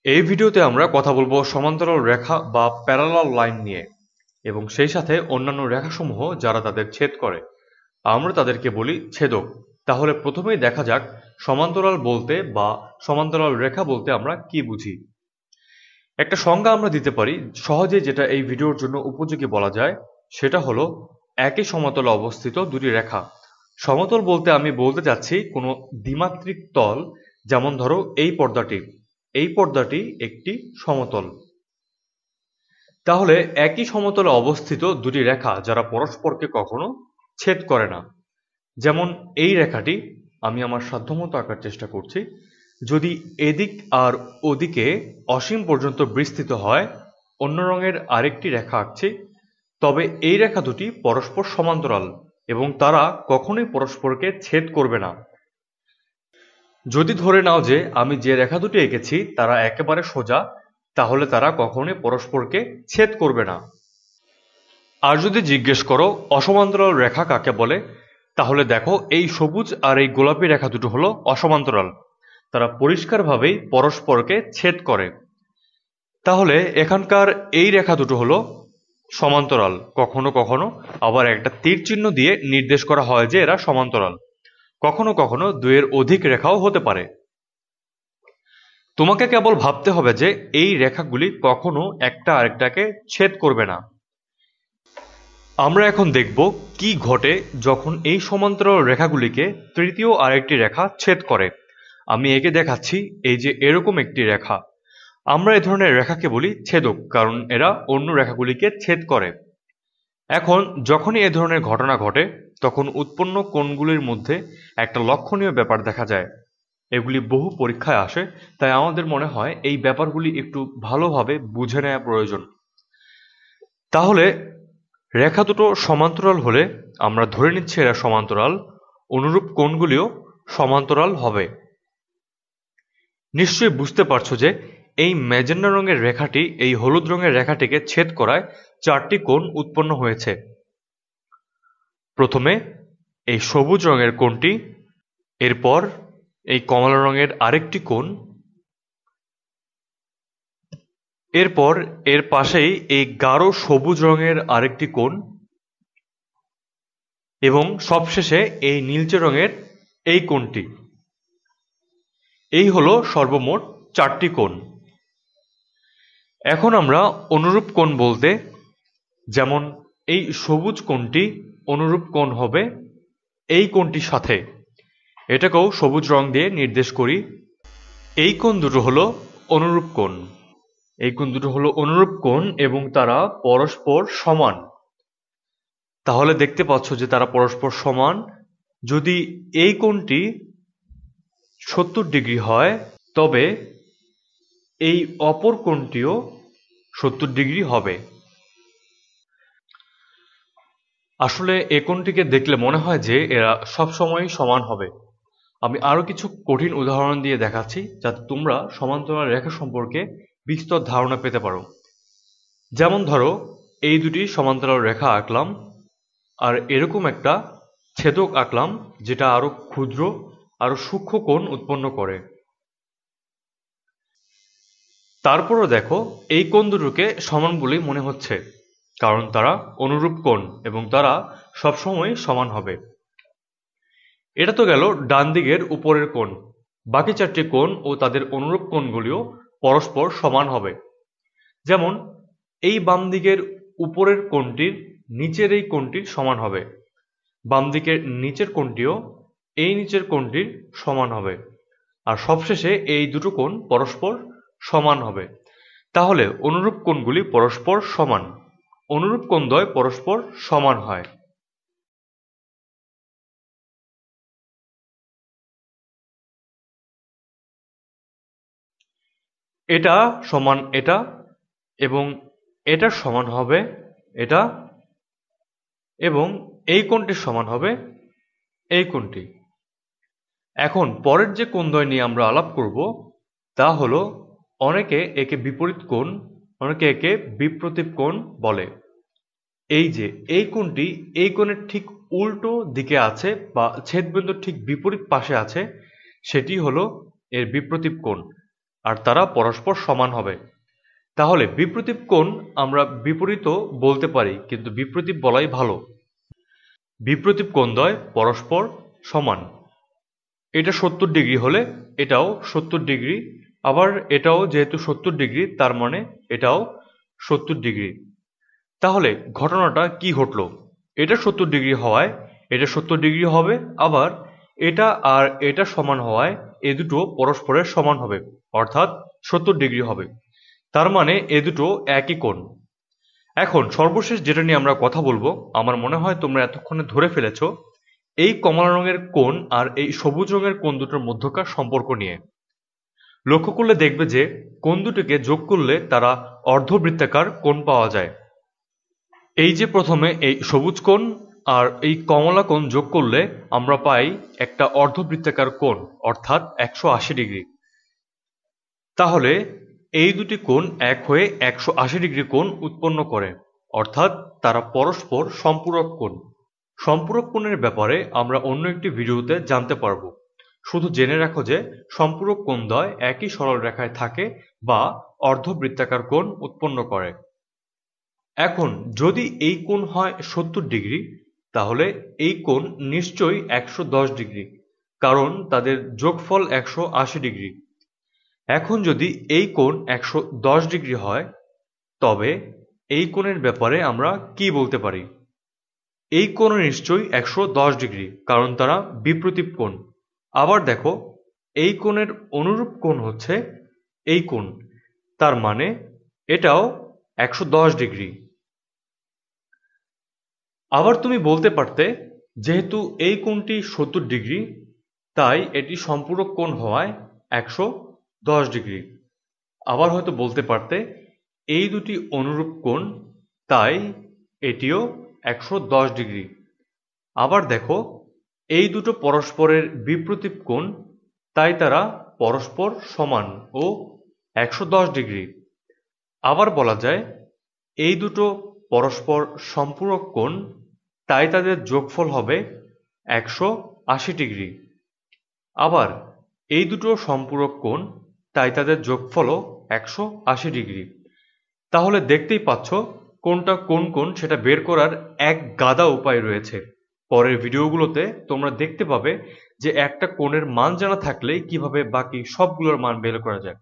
এই ভিডিওতে আমরা কথা বলবো সমান্তরাল রেখা বা প্যারালাল লাইন নিয়ে এবং সেই সাথে অন্যান্য রেখাসমূহ যারা তাদের ছেদ করে আমরা তাদেরকে বলি ছেদক। তাহলে প্রথমেই দেখা যাক সমান্তরাল বলতে বা সমান্তরাল রেখা বলতে আমরা কি বুঝি। একটা সংজ্ঞা আমরা দিতে পারি সহজে, যেটা এই ভিডিওর জন্য উপযোগী বলা যায়। সেটা হলো একই সমতলে অবস্থিত দুটি রেখা। সমতল বলতে আমি বলতে চাচ্ছি কোনো দ্বিমাত্রিক তল। যেমন ধরো এই পর্দাটি একটি সমতল। তাহলে একই সমতলে অবস্থিত দুটি রেখা যারা পরস্পরকে কখনো ছেদ করে না। যেমন এই রেখাটি আমি আমার সাধ্যমতো আঁকার চেষ্টা করছি। যদি এদিক আর ওদিকে অসীম পর্যন্ত বিস্তৃত হয়, অন্য রঙের আরেকটি রেখা আঁকছি, তবে এই রেখা দুটি পরস্পর সমান্তরাল এবং তারা কখনোই পরস্পরকে ছেদ করবে না। যদি ধরে নাও যে আমি যে রেখা দুটি এঁকেছি তারা একেবারে সোজা, তাহলে তারা কখনোই পরস্পরকে ছেদ করবে না। আর যদি জিজ্ঞেস করো অসমান্তরাল রেখা কাকে বলে, তাহলে দেখো এই সবুজ আর এই গোলাপি রেখা দুটো হলো অসমান্তরাল। তারা পরিষ্কারভাবেই পরস্পরকে ছেদ করে। তাহলে এখানকার এই রেখা দুটো হলো সমান্তরাল। কখনো কখনো আবার একটা তীর চিহ্ন দিয়ে নির্দেশ করা হয় যে এরা সমান্তরাল। কখনো কখনো দুইয়ের অধিক রেখাও হতে পারে। তোমাকে কেবল ভাবতে হবে যে এই রেখাগুলি কখনো একটা আরেকটাকে ছেদ করবে না। আমরা এখন দেখব কি ঘটে যখন এই সমান্তরাল রেখাগুলিকে তৃতীয় আরেকটি রেখা ছেদ করে। আমি একে দেখাচ্ছি, এই যে এরকম একটি রেখা। আমরা এ ধরনের রেখাকে বলি ছেদক, কারণ এরা অন্য রেখাগুলিকে ছেদ করে। এখন যখনই এ ধরনের ঘটনা ঘটে, তখন উৎপন্ন কোণগুলির মধ্যে একটা লক্ষণীয় ব্যাপার দেখা যায়। এগুলি বহু পরীক্ষায় আসে, তাই আমাদের মনে হয় এই ব্যাপারগুলি একটু ভালোভাবে বুঝে নেওয়া প্রয়োজন। তাহলে রেখা দুটো সমান্তরাল হলে আমরা ধরে নিচ্ছি এরা সমান্তরাল, অনুরূপ কোণগুলিও সমান্তরাল হবে। নিশ্চয়ই বুঝতে পারছো যে এই ম্যাজেন্টা রঙের রেখাটি এই হলুদ রঙের রেখাটিকে ছেদ করায় চারটি কোণ উৎপন্ন হয়েছে। প্রথমে এই সবুজ রঙের কোণটি, এরপর এই কমলা রঙের আরেকটি কোণ, এরপর এর পাশেই এই গাঢ় সবুজ রঙের আরেকটি কোণ এবং সবশেষে এই নীলচে রঙের এই কোণটি। এই হলো সর্বমোট চারটি কোণ। এখন আমরা অনুরূপ কোণ বলতে, যেমন এই সবুজ কোণটি অনুরূপ কোণ হবে এই কোণটির সাথে। এটাকেও সবুজ রং দিয়ে নির্দেশ করি। এই কোণ দুটো হলো অনুরূপ কোণ। এই কোণ দুটো হলো অনুরূপ কোণ এবং তারা পরস্পর সমান। তাহলে দেখতে পাচ্ছ যে তারা পরস্পর সমান। যদি এই কোণটি 70 ডিগ্রি হয়, তবে এই অপর কোণটিও 70 ডিগ্রি হবে। আসলে এই কোণটিকে দেখলে মনে হয় যে এরা সবসময় সমান হবে। আমি আরো কিছু কঠিন উদাহরণ দিয়ে দেখাচ্ছি, যাতে তোমরা সমান্তরাল রেখা সম্পর্কে বিস্তর ধারণা পেতে পারো। যেমন ধরো এই দুটি সমান্তরাল রেখা আঁকলাম আর এরকম একটা ছেদক আঁকলাম, যেটা আরো ক্ষুদ্র, আরো সূক্ষ্ম কোণ উৎপন্ন করে। তারপরও দেখো এই কোণ দুটোকে সমান বলেই মনে হচ্ছে, কারণ তারা অনুরূপ কোণ এবং তারা সবসময় সমান হবে। এটা তো গেল ডান দিকের উপরের কোণ। বাকি চারটি কোণ ও তাদের অনুরূপ কোণগুলিও পরস্পর সমান হবে। যেমন এই বাম দিকের উপরের কোণটির নিচের এই কোণটির সমান হবে, বাম দিকের নিচের কোণটিও এই নিচের কোণটির সমান হবে, আর সবশেষে এই দুটো কোণ পরস্পর সমান হবে। তাহলে অনুরূপ কোণগুলি পরস্পর সমান, অনুরূপ কোণদ্বয় পরস্পর সমান হয়। এটা সমান এটা, এবং এটার সমান হবে এটা, এবং এই কোণটির সমান হবে এই কোণটি। এখন পরের যে কোণদ্বয় নিয়ে আমরা আলাপ করব তা হলো, অনেকে একে বিপরীত কোণ, অনেকে একে বিপ্রতীপ কোণ বলে। এই যে এই কোণটি এই কোণের ঠিক উল্টো দিকে আছে বা ছেদবিন্দুর ঠিক বিপরীত পাশে আছে, সেটি হলো এর বিপ্রতীপ কোণ। আর তারা পরস্পর সমান হবে। তাহলে বিপ্রতীপ কোণ আমরা বিপরীতও বলতে পারি, কিন্তু বিপ্রতীপ বলাই ভালো। বিপ্রতীপ কোণদ্বয় পরস্পর সমান। এটা 70 ডিগ্রি হলে এটাও 70 ডিগ্রি, আবার এটাও যেহেতু 70 ডিগ্রি তার মানে এটাও 70 ডিগ্রি। তাহলে ঘটনাটা কি ঘটলো? এটা 70 ডিগ্রি হওয়ায় এটা 70 ডিগ্রি হবে, আবার এটা আর এটা সমান হওয়ায় এ দুটো পরস্পরের সমান হবে, অর্থাৎ 70 ডিগ্রি হবে। তার মানে এ দুটো একই কোণ। এখন সর্বশেষ যেটা নিয়ে আমরা কথা বলবো, আমার মনে হয় তোমরা এতক্ষণে ধরে ফেলেছো এই কমলা রঙের কোণ আর এই সবুজ রঙের কোণ দুটোর মধ্যকার সম্পর্ক নিয়ে। লক্ষ্য করলে দেখবে যে কোণ দুটোকে যোগ করলে তারা অর্ধবৃত্তাকার কোণ পাওয়া যায়। এই যে প্রথমে এই সবুজ কোণ আর এই কমলা কোণ যোগ করলে আমরা পাই একটা অর্ধবৃত্তাকার কোণ, অর্থাৎ 180 ডিগ্রি। তাহলে এই দুটি কোণ এক হয়ে 180 ডিগ্রি কোণ উৎপন্ন করে, অর্থাৎ তারা পরস্পর সম্পূরক কোণ। সম্পূরক কোণের ব্যাপারে আমরা অন্য একটি ভিডিওতে জানতে পারবো। শুধু জেনে রাখো যে সম্পূরক কোণদ্বয় একই সরল রেখায় থাকে বা অর্ধবৃত্তাকার কোণ উৎপন্ন করে। এখন যদি এই কোণ হয় 70 ডিগ্রি, তাহলে এই কোণ নিশ্চয়ই 110 ডিগ্রি, কারণ তাদের যোগফল 180 ডিগ্রি। এখন যদি এই কোণ 110 ডিগ্রি হয়, তবে এই কোণের ব্যাপারে আমরা কি বলতে পারি? এই কোণও নিশ্চয়ই 110 ডিগ্রি, কারণ তারা বিপ্রতীপ কোণ। আবার দেখো, এই কোণের অনুরূপ কোণ হচ্ছে এই কোণ, তার মানে এটাও 110 ডিগ্রি। আবার তুমি বলতে পারতে, যেহেতু এই কোণটি 70 ডিগ্রি, তাই এটি সম্পূরক কোণ হওয়ায় 110 ডিগ্রি। আবার হয়তো বলতে পারতে, এই দুটি অনুরূপ কোণ, তাই এটিও 110 ডিগ্রি। আবার দেখো, এই দুটো পরস্পরের বিপ্রতীপ কোণ, তাই তারা পরস্পর সমান ও 110 ডিগ্রি। আবার বলা যায়, এই দুটো পরস্পর সম্পূরক কোণ, তাই তাদের যোগফল হবে 180 ডিগ্রি। আবার এই দুটো সম্পূরক কোণ, তাই তাদের যোগফলও 180 ডিগ্রি। তাহলে দেখতেই পাচ্ছ কোনটা কোন কোণ সেটা বের করার এক গাদা উপায় রয়েছে। পরের ভিডিওগুলোতে তোমরা দেখতে পাবে যে একটা কোণের মান জানা থাকলেই কিভাবে বাকি সবগুলোর মান বের করা যায়।